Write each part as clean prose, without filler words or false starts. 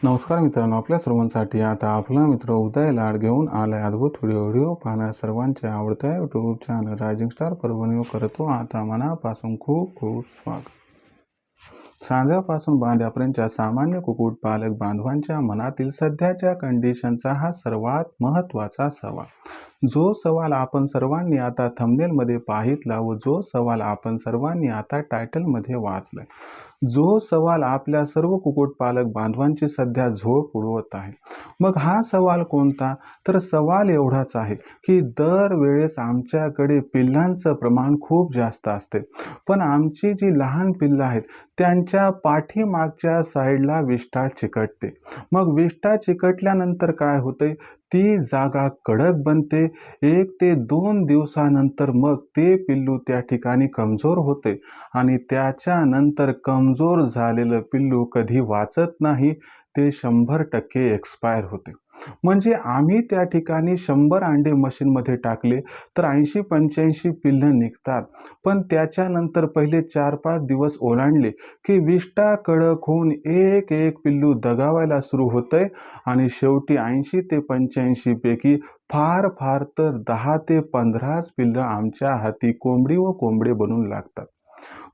नमस्कार मित्रांनो, आपल्या सर्वांसाठी आता आपला मित्र उदय लाड घेऊन आलाय अद्भुत व्हिडिओ पाहण्यास सर्वांच्या आवडत्या YouTube channel rising star Parbhani करतो आता मनापासून खूप खूप स्वागत. सांध्यापासून बांध्यापर्यंतच्या सामान्य कुक्कुटपालक बांधवांच्या मनातील सध्याच्या कंडिशनचा हा सर्वात महत्त्वाचा सवाल, जो सवाल आपण सर्वांनी आता थंबनेलमध्ये पाहितला व जो सवाल आपण सर्वांनी आता टायटलमध्ये वाचलाय, जो सवाल आपल्या सर्व कुक्कुटपालक बांधवांची सध्या झोप उडवत आहे. मग हा सवाल कोणता? तर सवाल एवढाच आहे की दरवेळेस आमच्याकडे पिल्लांचं प्रमाण खूप जास्त असते, पण आमची जी लहान पिल्लं आहेत त्यांच्या पाठीमागच्या साईडला विष्ठा चिकटते. मग विष्ठा चिकटल्यानंतर काय होते, ती जागा कडक बनते. 1 ते 2 दिवसानंतर मग ते पिल्लू त्या ठिकाणी कमजोर होते आणि त्याच्यानंतर कमजोर झालेलं पिल्लू कधी वाचत नाही, ते 100% एक्सपायर होते. म्हणजे आम्ही त्या ठिकाणी 100 अंडे मशीनमध्ये टाकले तर 80-85 पिल्लं निघतात, पण त्याच्यानंतर पहिले 4-5 दिवस ओलांडले की विष्ठा कडक होऊन एक एक पिल्लू दगावायला सुरू होतंय आणि शेवटी 80 ते 85 पैकी फार फार तर 10 ते 15 पिल्लं आमच्या हाती कोंबडी व कोंबडे बनून लागतात.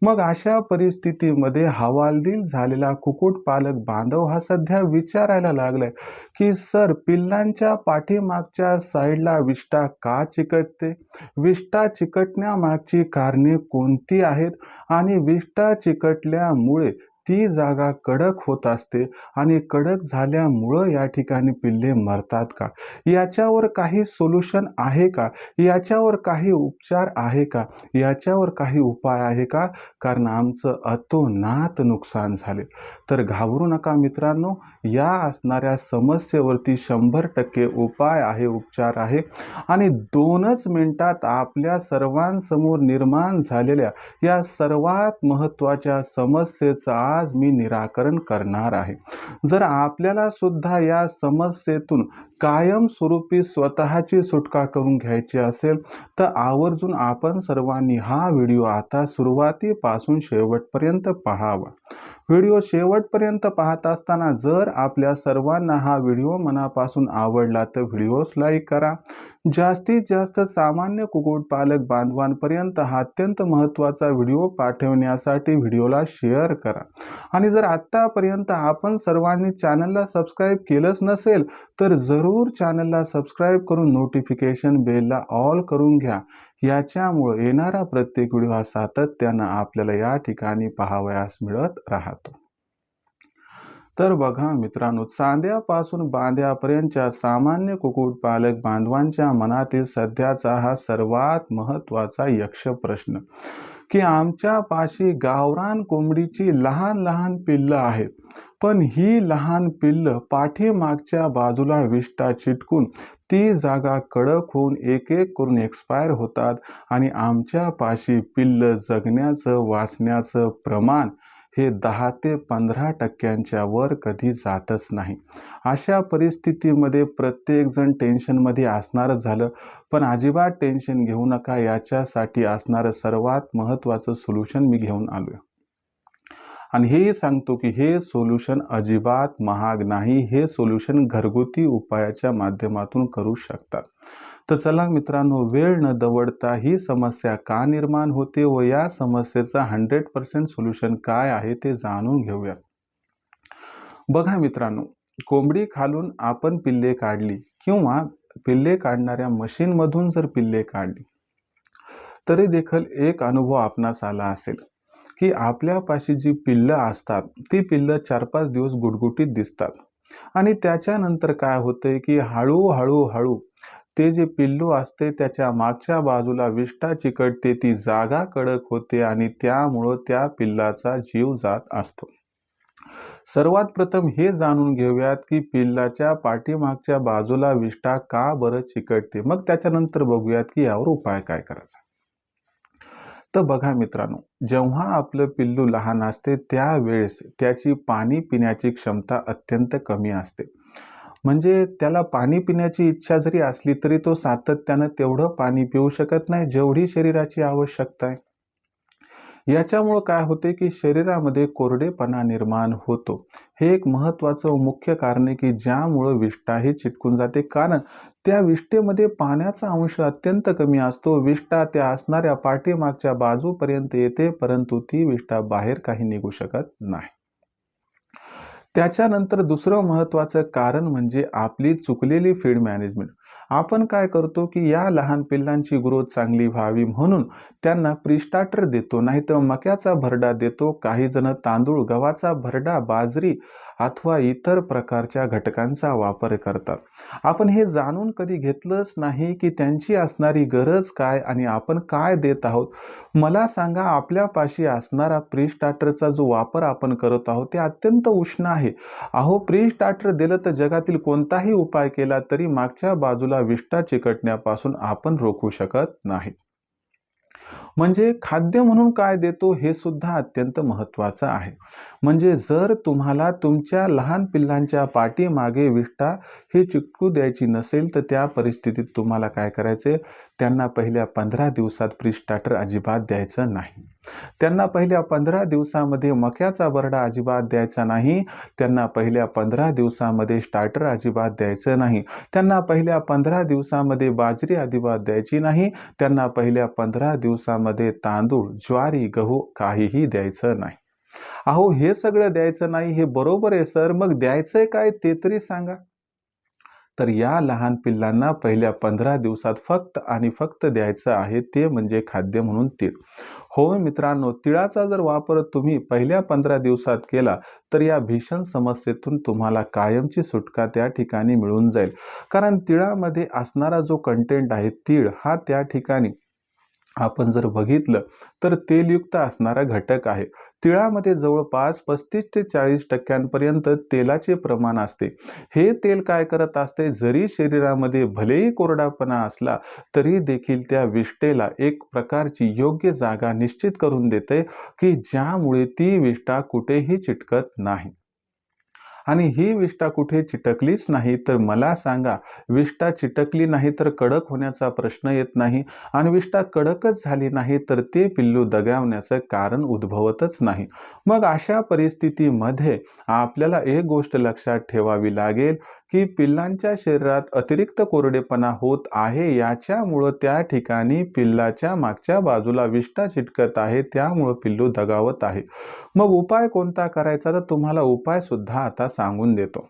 मग अशा परिस्थितीमध्ये हवालदिल झालेला कुक्कुटपालक बांधव हा सध्या विचारायला लागलाय की सर, पिल्लांच्या पाठीमागच्या साईडला विष्ठा का चिकटते? विष्ठा चिकटण्यामागची कारणे कोणती आहेत आणि विष्ठा चिकटल्यामुळे ती जागा कडक होत असते आणि कडक झाल्यामुळं या ठिकाणी पिल्ले मरतात का? याच्यावर काही सोल्युशन आहे का? याच्यावर काही उपचार आहे का? याच्यावर काही उपाय आहे का? कारण आमचं अतोनात नुकसान झाले. तर घाबरू नका मित्रांनो, या असणाऱ्या समस्येवरती 100% उपाय आहे, उपचार आहे आणि 2च मिनिटात आपल्या सर्वांसमोर निर्माण झालेल्या या सर्वात महत्त्वाच्या समस्येचं आज मी निराकरण करणार आहे. जर आपल्याला सुद्धा या समस्येतून कायमस्वरूपी स्वतःची सुटका करून घ्यायची असेल तर आवर्जून आपण सर्वांनी हा व्हिडिओ आता सुरुवातीपासून शेवटपर्यंत पाहावा. व्हिडिओ शेवटपर्यंत पाहत असताना जर आपल्या सर्वांना हा व्हिडिओ मनापासून आवडला तर व्हिडिओस लाईक करा. जास्तीत जास्त सामान्य कुक्कुटपालक बांधवांपर्यंत हा अत्यंत महत्त्वाचा व्हिडिओ पाठवण्यासाठी व्हिडिओला शेअर करा. आणि जर आत्तापर्यंत आपण सर्वांनी चॅनलला सबस्क्राईब केलंच नसेल तर जरूर चॅनलला सबस्क्राईब करून नोटिफिकेशन बेलला ऑल करून घ्या. याच्यामुळे येणारा प्रत्येक व्हिडिओ हा सातत्यानं आपल्याला या ठिकाणी पाहावयास मिळत राहतो. तर बघा मित्रांनो, चांद्यापासून बांध्यापर्यंतच्या सामान्य कुक्कुटपालक बांधवांच्या मनातील सध्याचा हा सर्वात महत्त्वाचा यक्ष प्रश्न की आमच्या पाशी गावरान कोंबडीची लहान लहान पिल्लं आहेत, पण ही लहान पिल्लं पाठीमागच्या बाजूला विष्ठा चिटकून ती जागा कडक होऊन एक एक करून एक्सपायर होतात आणि आमच्या पाशी पिल्लं जगण्याचं, वाचण्याचं प्रमाण हे 10 ते 15% वर कधी जातच नाही. अशा परिस्थितीमध्ये प्रत्येकजण टेन्शनमध्ये असणारच झालं, पण अजिबात टेन्शन घेऊ नका. याच्यासाठी असणारं सर्वात महत्त्वाचं सोल्युशन मी घेऊन आलोय आणि हेही सांगतो की हे सोल्युशन अजिबात महाग नाही. हे सोल्युशन घरगुती उपायाच्या माध्यमातून करू शकतात. तर चला मित्रांनो, वेळ न दवडता ही समस्या का निर्माण होते व या समस्येचा 100% सोल्युशन काय आहे ते जाणून घेऊया. बघा मित्रांनो, कोंबडी खालून आपण पिल्ले काढली किंवा पिल्ले काढणाऱ्या मशीनमधून जर पिल्ले काढली तरी देखील एक अनुभव आपणास आला असेल की आपल्यापाशी जी पिल्लं असतात ती पिल्लं 4-5 दिवस गुटगुटीत दिसतात आणि त्याच्यानंतर काय होतंय की हळू ते जे पिल्लू असते त्याच्या मागच्या बाजूला विष्ठा चिकटते, ती जागा कडक होते आणि त्यामुळं त्या पिल्लाचा जीव जात असतो. सर्वात प्रथम हे जाणून घेऊयात की पिल्लाच्या पाठीमागच्या बाजूला विष्ठा का बरं चिकटते, मग त्याच्यानंतर बघूयात की यावर उपाय काय करायचा. तर बघा मित्रांनो, जेव्हा आपलं पिल्लू लहान असते त्यावेळेस त्याची पाणी पिण्याची क्षमता अत्यंत कमी असते. म्हणजे त्याला पाणी पिण्याची इच्छा जरी असली तरी तो सातत्यानं तेवढं पाणी पिऊ शकत नाही जेवढी शरीराची आवश्यकता आहे. याच्यामुळं काय होते की शरीरामध्ये कोरडेपणा निर्माण होतो. हे एक महत्त्वाचं मुख्य कारण आहे की ज्यामुळं विष्ठाही चिटकून जाते, कारण त्या विष्ठेमध्ये पाण्याचा अंश अत्यंत कमी असतो. विष्ठा त्या असणाऱ्या पाठीमागच्या बाजूपर्यंत येते, परंतु ती विष्ठा बाहेर काही निघू शकत नाही. त्याच्यानंतर दुसरं महत्त्वाचं कारण म्हणजे आपली चुकलेली फीड मॅनेजमेंट. आपण काय करतो की या लहान पिल्लांची ग्रोथ चांगली व्हावी म्हणून त्यांना प्री स्टार्टर देतो, नाहीतर मक्याचा भरडा देतो. काही जण तांदूळ, गव्हाचा भरडा, बाजरी अथवा इतर प्रकारच्या घटकांचा वापर करतात. आपण हे जाणून कधी घेतलंच नाही की त्यांची असणारी गरज काय आणि आपण काय देत आहोत. मला सांगा, आपल्यापाशी असणारा प्री स्टार्टरचा जो वापर आपण करत आहोत ते अत्यंत उष्ण आहे. अहो, प्री स्टार्टर दिलं तर जगातील कोणताही उपाय केला तरी मागच्या बाजूला विष्ठा चिकटण्यापासून आपण रोखू शकत नाही. म्हणजे खाद्य म्हणून काय देतो हे सुद्धा अत्यंत महत्त्वाचं आहे. म्हणजे जर तुम्हाला तुमच्या लहान पिल्लांच्या पाठीमागे विष्ठा हे चिकटू द्यायची नसेल तर त्या परिस्थितीत तुम्हाला काय करायचे, त्यांना पहिल्या 15 दिवसात प्री स्टार्टर अजिबात द्यायचं नाही. त्यांना पहिल्या 15 दिवसामध्ये मक्याचा भरडा अजिबात द्यायचा नाही. त्यांना पहिल्या 15 दिवसामध्ये स्टार्टर अजिबात द्यायचं नाही. त्यांना पहिल्या 15 दिवसामध्ये बाजरी अजिबात द्यायची नाही. त्यांना पहिल्या 15 दिवसामध्ये तांदूळ, ज्वारी, गहू काहीही द्यायचं नाही. अहो, हे सगळं द्यायचं नाही हे बरोबर आहे सर, मग द्यायचंय काय ते तरी सांगा. तर या लहान पिल्लांना पहिल्या 15 दिवसात फक्त आणि फक्त द्यायचं आहे ते म्हणजे खाद्य म्हणून तीळ. हो मित्रांनो, तिळाचा जर वापर तुम्ही पहिल्या 15 दिवसात केला तर या भीषण समस्येतून तुम्हाला कायमची सुटका त्या ठिकाणी मिळून जाईल. कारण तिळामध्ये असणारा जो कंटेंट आहे, तीळ हा त्या ठिकाणी आपण जर बघितलं तर तेलयुक्त असणारा घटक आहे. तिळामध्ये जवळपास 35 ते 40% तेलाचे प्रमाण असते. हे तेल काय करत असते, जरी शरीरामध्ये भलेही कोरडापणा असला तरी देखील त्या विष्ठेला एक प्रकारची योग्य जागा निश्चित करून देते की ज्यामुळे ती विष्ठा कुठेही चिटकत नाही. आणि ही विष्ठा कुठे चिटकलीच नाही तर मला सांगा, विष्ठा चिटकली नाही तर कडक होण्याचा प्रश्न येत नाही, आणि विष्ठा कडकच झाली नाही तर ते पिल्लू दगावण्याचं कारण उद्भवतच नाही. मग अशा परिस्थितीमध्ये आपल्याला एक गोष्ट लक्षात ठेवावी लागेल की पिल्लांच्या शरीरात अतिरिक्त कोरडेपणा होत आहे, याच्यामुळं त्या ठिकाणी पिल्लाच्या मागच्या बाजूला विष्ठा चिटकत आहे, त्यामुळं पिल्लू दगावत आहे. मग उपाय कोणता करायचा, तर तुम्हाला उपाय सुद्धा आता सांगून देतो.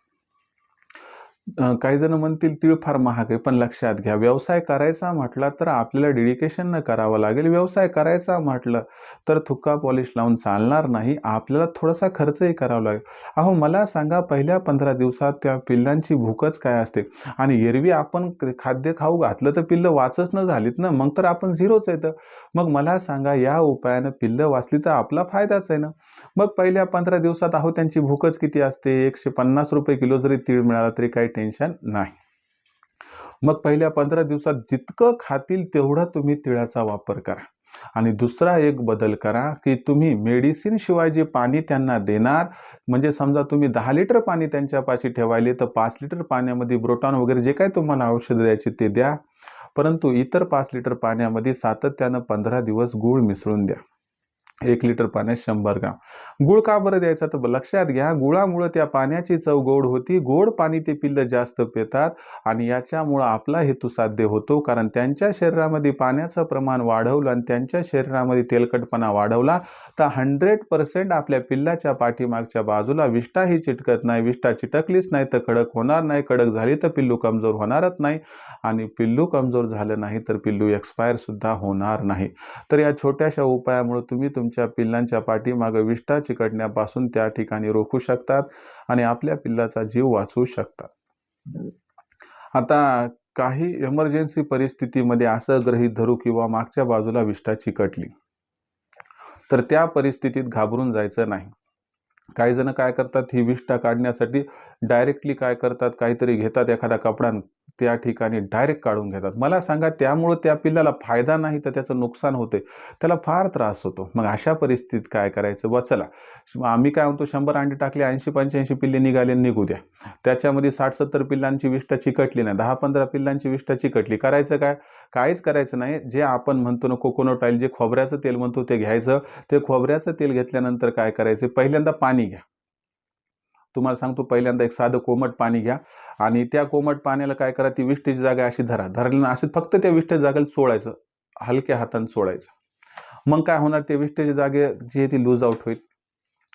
काही जण म्हणतील तीळ फार महाग आहे, पण लक्षात घ्या, व्यवसाय करायचा म्हटला तर आपल्याला डेडिकेशन न करावं लागेल. व्यवसाय करायचा म्हटलं तर थुक्का पॉलिश लावून चालणार नाही, आपल्याला थोडासा खर्चही करावा लागेल. अहो, मला सांगा, पहिल्या 15 दिवसात त्या पिल्लांची भूकच काय असते, आणि एरवी आपण खाद्य खाऊ घातलं तर पिल्लं वाचच न झालीत ना, मग तर आपण झिरोच येतं. मग मला सांगा, या उपायानं पिल्लं वाचली तर आपला फायदाच आहे ना. मग पहिल्या 15 दिवसात अहो त्यांची भूकच किती असते, 150 रुपये किलो जरी तीळ मिळाला तरी काही टेन्शन नाही. मग पहिल्या 15 दिवसात जितकं खातील तेवढा तुम्ही तिळाचा वापर करा. आणि दुसरा एक बदल करा की तुम्ही मेडिसिन शिवाय जे पाणी त्यांना देणार, म्हणजे समजा तुम्ही 10 लिटर पाणी त्यांच्यापाशी ठेवायले तर 5 लिटर पाण्यामध्ये ब्रोटॉन वगैरे जे काही तुम्हाला औषध द्यायचे ते द्या, परंतु इतर 5 लिटर पाण्यामध्ये सातत्यानं 15 दिवस गूळ मिसळून द्या. 1 लिटर पाण्यात 100 ग्राम. गूळ का बरं द्यायचा, तर लक्षात घ्या, गुळामुळे त्या पाण्याची चव गोड होती. गोड पाणी ते पिल्लं जास्त पितात आणि याच्यामुळं आपला हेतू साध्य होतो. कारण त्यांच्या शरीरामध्ये पाण्याचं प्रमाण वाढवलं आणि त्यांच्या शरीरामध्ये तेलकटपणा वाढवला तर 100% आपल्या पिल्लाच्या पाठीमागच्या बाजूला विष्ठाही चिटकत नाही. विष्ठा चिटकलीच नाही तर कडक होणार नाही. कडक झाली तर पिल्लू कमजोर होणारच नाही, आणि पिल्लू कमजोर झालं नाही तर पिल्लू एक्सपायर सुद्धा होणार नाही. तर या छोट्याशा उपायामुळे तुम्ही तुमच्या पिल्लांच्या पाठीमागे विष्ठा चिकटण्यापासून त्या ठिकाणी रोखू शकतात आणि आपल्या पिल्लाचा जीव वाचवू शकतात. आता काही इमर्जन्सी परिस्थितीमध्ये असं गृहीत धरू किंवा मागच्या बाजूला विष्ठा चिकटली तर त्या परिस्थितीत घाबरून जायचं नाही. काही जण काय करतात, ही विष्ठा काढण्यासाठी डायरेक्टली काय करतात, काहीतरी घेतात, एखादा कपडा त्या ठिकाणी डायरेक्ट काढून घेतात. मला सांगा त्यामुळं त्या पिल्लाला फायदा नाही तर त्याचं नुकसान होते, त्याला फार त्रास होतो. मग अशा परिस्थितीत काय करायचं? व चला आम्ही काय म्हणतो 100 अंडी टाकले, 80-85 पिल्ले निघाले, निघू द्या. त्याच्यामध्ये 60-70 पिल्लांची विष्ठा चिकटली नाही, 10-15 पिल्लांची विष्ठा चिकटली, करायचं काय? काहीच करायचं नाही. जे आपण म्हणतो ना कोकोनट ऑइल, जे खोबऱ्याचं तेल म्हणतो ते घ्यायचं. ते खोबऱ्याचं तेल घेतल्यानंतर काय करायचं? पहिल्यांदा पाणी घ्या. तुम्हाला सांगतो पहिल्यांदा एक साधं कोमट पाणी घ्या आणि त्या कोमट पाण्याला काय करा, ती विष्ठेची जागा अशी धरा. धरल्यानं असं फक्त त्या विष्ठेच्या जागेला चोळायचं, हलक्या हाताने चोळायचं. मग काय होणार? त्या विष्ठेच्या जागे जी आहे ती लूज आउट होईल.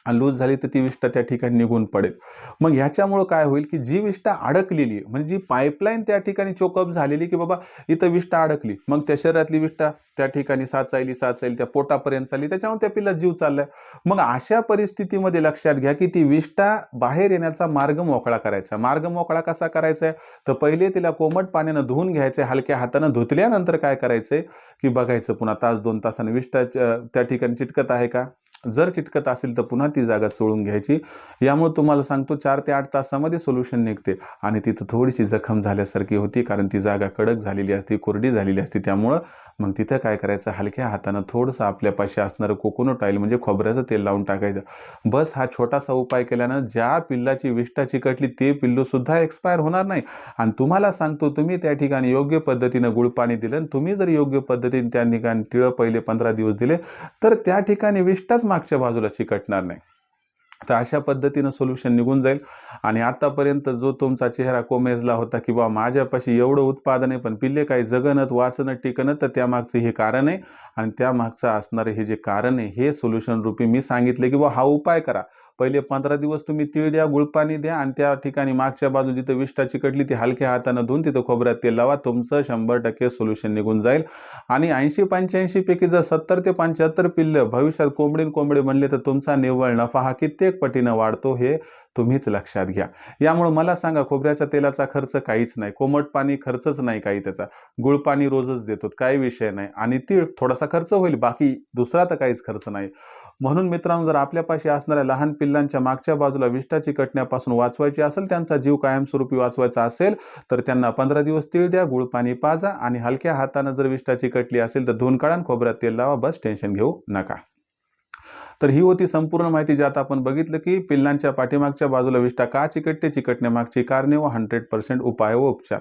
लूज झाली तर ती विष्ठा त्या ठिकाणी निघून पडेल. मग ह्याच्यामुळं काय होईल, की जी विष्ठा अडकलेली आहे, म्हणजे जी पाईपलाईन त्या ठिकाणी चोकअप झालेली, की बाबा इथं विष्ठा अडकली, मग त्या शरीरातली विष्ठा त्या ठिकाणी साचायली त्या पोटापर्यंत चालली, त्याच्यामुळे त्या पिल्ला जीव चाललाय. मग अशा परिस्थितीमध्ये लक्षात घ्या, की ती विष्ठा बाहेर येण्याचा मार्ग मोकळा करायचा. मार्ग मोकळा कसा करायचा आहे? तर पहिले तिला कोमट पाण्यानं धुवून घ्यायचंय, हलक्या हातानं धुतल्यानंतर काय करायचंय, की बघायचं पुन्हा तास 2 तासाने विष्ठा त्या ठिकाणी चिटकत आहे का? जर चिटकत असेल तर पुन्हा ती जागा चोळून घ्यायची. यामुळे तुम्हाला सांगतो 4 ते 8 तासामध्ये सोल्युशन निघते आणि तिथं थोडीशी जखम झाल्यासारखी होती, कारण ती जागा कडक झालेली असते, कोरडी झालेली असते. त्यामुळं मग तिथं काय करायचं, हलक्या हातानं थोडंसं आपल्यापाशी असणारं कोकोनट ऑइल म्हणजे खोबऱ्याचं तेल लावून टाकायचं. बस हा छोटासा उपाय केल्यानं ज्या पिल्लाची विष्ठा चिकटली ते पिल्लू सुद्धा एक्सपायर होणार नाही. आणि तुम्हाला सांगतो तुम्ही त्या ठिकाणी योग्य पद्धतीनं गुळपाणी दिलं आणि तुम्ही जर योग्य पद्धतीने त्या ठिकाणी तिळं पहिले 15 दिवस दिले तर त्या ठिकाणी विष्ठाच मागच्या बाजूला चिकटणार नाही. तर अशा पद्धतीनं सोल्युशन निघून जाईल. आणि आतापर्यंत जो तुमचा चेहरा कोमेजला होता, की बाबा माझ्यापाशी एवढं उत्पादन आहे पण पिल्ले काही जगणत वाचणत टिकणत, तर त्यामागचं हे कारण आहे. आणि त्यामागचं असणारं हे जे कारण आहे हे सोल्युशन रूपी मी सांगितले, की बाबा हा उपाय करा. पहिले 15 दिवस तुम्ही तीळ द्या, गुळपाणी द्या आणि त्या ठिकाणी मागच्या बाजू जिथं विष्ठा चिकटली ती हलक्या हातानं धुवून तिथं खोबऱ्यात तेल लावा. तुमचं 100% सोल्युशन निघून जाईल. आणि 80-85 पैकी जर 70 ते 75 पिल्लं भविष्यात कोंबडे बनले तर तुमचा निव्वळ नफा हा कित्येक पटीनं वाढतो, हे तुम्हीच लक्षात घ्या. यामुळे मला सांगा खोबऱ्याच्या तेलाचा खर्च काहीच नाही, कोमट पाणी खर्चच नाही काही त्याचा, गुळपाणी रोजच देतो, काही विषय नाही. आणि तीळ थोडासा खर्च होईल, बाकी दुसरा तर काहीच खर्च नाही. म्हणून मित्रांनो, जर आपल्यापाशी असणाऱ्या लहान पिल्लांच्या मागच्या बाजूला विष्ठा चिकटण्यापासून वाचवायची असेल, त्यांचा जीव कायमस्वरूपी वाचवायचा असेल तर त्यांना 15 दिवस तीळ द्या, गुळपाणी पाजा आणि हलक्या हातानं जर विष्ठा चिकटली असेल तर धुवून काढा, खोबऱ्यात तेल लावा. बस टेन्शन घेऊ नका. तर ही होती संपूर्ण माहिती, ज्यात आपण बघितलं की पिल्लांच्या पाठीमागच्या बाजूला विष्ठा का चिकटते, चिकटण्यामागची कारणे व 100% उपाय व उपचार.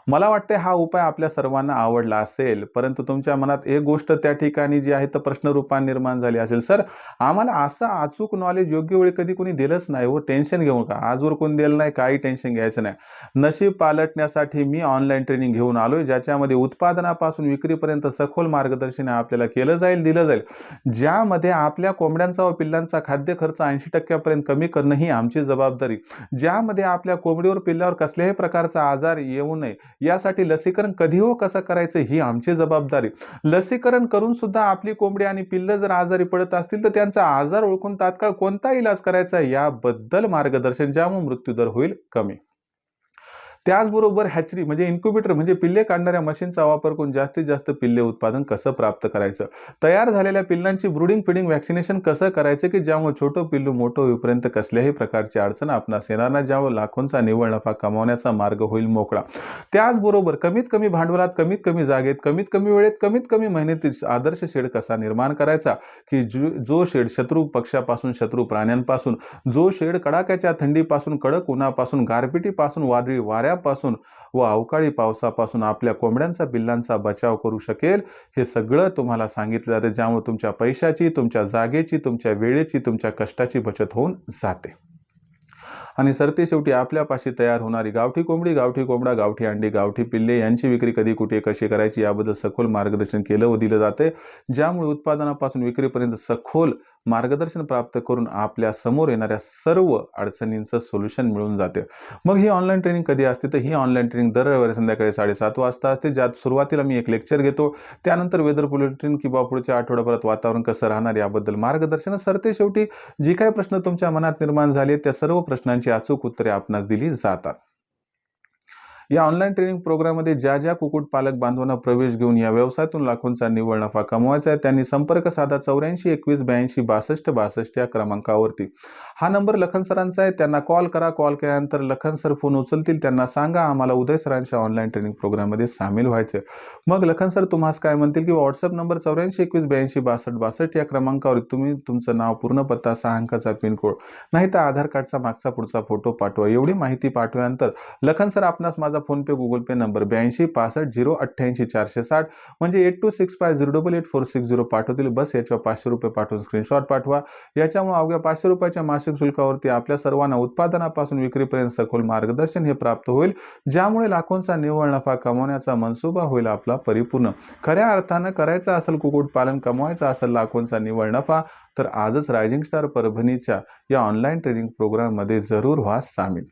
मला वाटते हा उपाय आपल्या सर्वांना आवडला असेल, परंतु तुमच्या मनात एक गोष्ट त्या ठिकाणी जी आहे तर प्रश्नरूपाने निर्माण झाली असेल, सर आम्हाला असं अचूक नॉलेज योग्य वेळी कधी कोणी दिलंच नाही हो, टेन्शन घेऊ नका. आजवर कोणी दिलं नाही, काही टेन्शन घ्यायचं नाही. नशीब पालटण्यासाठी मी ऑनलाईन ट्रेनिंग घेऊन आलोय, ज्याच्यामध्ये उत्पादनापासून विक्रीपर्यंत सखोल मार्गदर्शन आपल्याला केलं जाईल, दिलं जाईल. ज्यामध्ये आपल्या कोंबड्यांचा व पिल्लांचा खाद्य खर्च 80% कमी करणं ही आमची जबाबदारी. ज्यामध्ये आपल्या कोंबडीवर पिल्लावर कसल्याही प्रकारचा आजार येऊ नये यासाठी लसीकरण कधी व कसं करायचं ही आमची जबाबदारी. लसीकरण करून सुद्धा आपली कोंबडी आणि पिल्लं जर आजारी पडत असतील तर त्यांचा आजार ओळखून तात्काळ कोणता इलाज करायचा याबद्दल मार्गदर्शन, ज्यामुळे मृत्यूदर होईल कमी. त्याचबरोबर हॅचरी म्हणजे इन्क्युबेटर म्हणजे पिल्ले काढणाऱ्या मशीनचा वापर करून जास्तीत जास्त पिल्ले उत्पादन कसं प्राप्त करायचं, तयार झालेल्या पिल्लांची ब्रूडिंग फिडिंग व्हॅक्सिनेशन कसं करायचं, की ज्यामुळे छोटं पिल्लू मोठं होईपर्यंत कसल्याही प्रकारची अडचण आपणास येणार नाही, ज्यामुळे लाखोंचा निव्वळ नफा कमावण्याचा मार्ग होईल मोकळा. त्याचबरोबर कमीत कमी भांडवलात, कमीत कमी जागेत, कमीत कमी वेळेत, कमीत कमी मेहनतीत आदर्श शेड कसा निर्माण करायचा, की जो शेड शत्रू पक्षापासून, शत्रू प्राण्यांपासून, जो शेड कडाक्याच्या थंडीपासून, कडक उन्हापासून, गारपिटीपासून, वादळी वाऱ्यापासून व अवकाळी पावसापासून आपल्या कोंबड्यांचा पिल्लांचा बचाव करू शकेल, हे सगळं तुम्हाला सांगितलं जातं. ज्यामुळे तुमच्या पैशाची, तुमच्या जागेची, तुमच्या वेळेची, तुमच्या कष्टाची बचत होऊन जाते. आणि सरते शेवटी आपल्यापाशी तयार होणारी गावठी कोंबडी, गावठी कोंबडा, गावठी अंडी, गावठी पिल्ले यांची विक्री कधी, कुठे, कशी करायची याबद्दल सखोल मार्गदर्शन केलं व दिलं जाते. ज्यामुळे उत्पादनापासून विक्रीपर्यंत सखोल मार्गदर्शन प्राप्त करून आपल्या समोर येणाऱ्या सर्व अडचणींचं सोल्युशन मिळून जाते. मग ही ऑनलाईन ट्रेनिंग कधी असते, तर ही ऑनलाईन ट्रेनिंग दर रविवारी संध्याकाळी 7:30 वाजता असते. ज्यात सुरुवातीला मी एक लेक्चर घेतो, त्यानंतर वेदर बुलेटिन किंवा पुढच्या आठवड्याभरात वातावरण कसं राहणार याबद्दल मार्गदर्शन. सरते शेवटी जी काही प्रश्न तुमच्या मनात निर्माण झाले त्या सर्व प्रश्नांची अचूक उत्तरे आपणास दिली जातात. या ऑनलाईन ट्रेनिंग प्रोग्राममध्ये ज्या कुक्कुटपालक बांधवांना प्रवेश घेऊन या व्यवसायातून लाखोंचा निव्वळ नफा कमवायचा आहे त्यांनी संपर्क साधा 84 21 82 62 62 या क्रमांकावरती। हा नंबर लखन सरांचा आहे, त्यांना कॉल करा। कॉल केल्यानंतर लखन सर फोन उचलतील, त्यांना सांगा आम्हाला उदय सरांच्या ऑनलाईन ट्रेनिंग प्रोग्राममध्ये सामील व्हायचे। मग लखन सर तुम्हाला काय म्हणतील की व्हॉट्सअप नंबर 84 21 82 62 62 या क्रमांकावर तुम्ही तुमचं नाव, पूर्ण पत्ता, 6 अंकाचा पिनकोड, नाही तर आधार कार्डचा मागचा पुढचा फोटो पाठवा। एवढी माहिती पाठवल्यानंतर लखन सर आपणास माझा फोन पे, गुगल पे नंबर 82 65 088 460 म्हणजे 8265088460 पाठवतील। बस याच्यावर 500 रुपये पाठवून स्क्रीनशॉट पाठवा। याच्यामुळे अवघ्या 500 रुपयाच्या मासिक शुल्कावरती आपल्या सर्वांना उत्पादनापासून विक्रीपर्यंत सखोल मार्गदर्शन हे प्राप्त होईल, ज्यामुळे लाखोंचा निव्वळ नफा कमवण्याचा मनसुबा होईल आपला परिपूर्ण। खऱ्या अर्थानं करायचं असेल कुक्कुटपालन, कमवायचा असेल लाखोंचा निव्वळ नफा, तर आजच रायझिंग स्टार परभणीच्या या ऑनलाईन ट्रेनिंग प्रोग्राममध्ये जरूर व्हा सामील।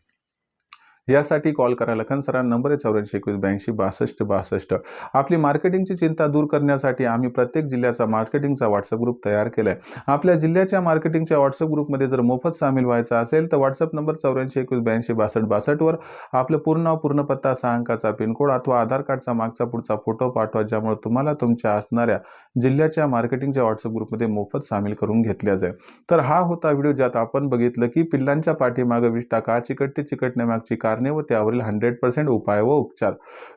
यासाठी कॉल करा। लखन सरांना नंबर आहे 84 21 82 62 62। आपली मार्केटिंगची चिंता दूर करण्यासाठी आम्ही प्रत्येक जिल्ह्याचा मार्केटिंगचा व्हॉट्सअप ग्रुप तयार केलाय। आपल्या जिल्ह्याच्या मार्केटिंगच्या व्हॉट्सअप ग्रुपमध्ये जर मोफत सामील व्हायचं असेल तर व्हॉट्सअप नंबर 84 21 82 62 62 वर आपलं पूर्ण नाव, पूर्ण पत्ता, 6 अंकाचा पिनकोड अथवा आधार कार्डचा मागचा पुढचा फोटो पाठवा, ज्यामुळे तुम्हाला तुमच्या असणाऱ्या जिल्ह्याच्या मार्केटिंगच्या व्हॉट्सअप ग्रुपमध्ये मोफत सामील करून घेतल्या जाईल। तर हा होता व्हिडिओ ज्यात आपण बघितलं की पिल्लांच्या पाठीमागे विष्ठा का चिकटते, चिकटण्यामागची कारणे व त्यावरील 100% उपाय व उपचार।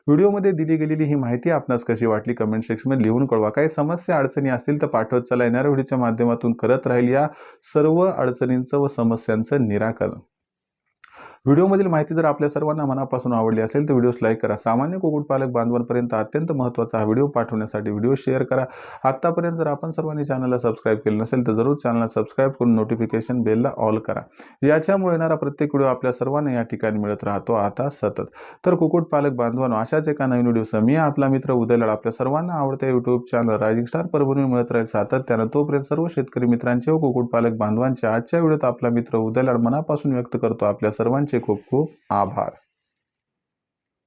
व्हिडिओमध्ये दिली गेलेली ही माहिती आपणास कशी वाटली कमेंट सेक्शनमध्ये लिहून कळवा। काही समस्या अडचणी असतील तर पाठवत चला, येणाऱ्या व्हिडिओच्या माध्यमातून करत राहील या सर्व अडचणींचं व समस्यांचं निराकरण। व्हिडिओमधील माहिती जर आपल्या सर्वांना मनापासून आवडली असेल तर व्हिडिओस लाईक करा। सामान्य कुक्कुटपालक बांधवांपर्यंत अत्यंत महत्त्वाचा हा व्हिडिओ पाठवण्यासाठी व्हिडिओ शेअर करा। आतापर्यंत जर आपण सर्वांनी चॅनलला सबस्क्राईब केलं नसेल तर जरूर चॅनलला सबस्क्राईब करून नोटिफिकेशन बेलला ऑल करा। याच्यामुळे येणारा प्रत्येक व्हिडिओ आपल्या सर्वांना या ठिकाणी मिळत राहतो आता सतत। तर कुक्कुटपालक बांधवांनो, अशाच एका नवीन व्हिडिओसह मी आपला मित्र उदय लाड आपल्या सर्वांना आवडत्या YouTube channel rising star Parbhani मिळत राहील सातत्यानं। तोपर्यंत सर्व शेतकरी मित्रांचे व कुक्कुटपालक बांधवांचे आजच्या व्हिडिओत आपला मित्र उदय लाड मनापासून व्यक्त करतो आपल्या सर्वांचे खूप खूप आभार।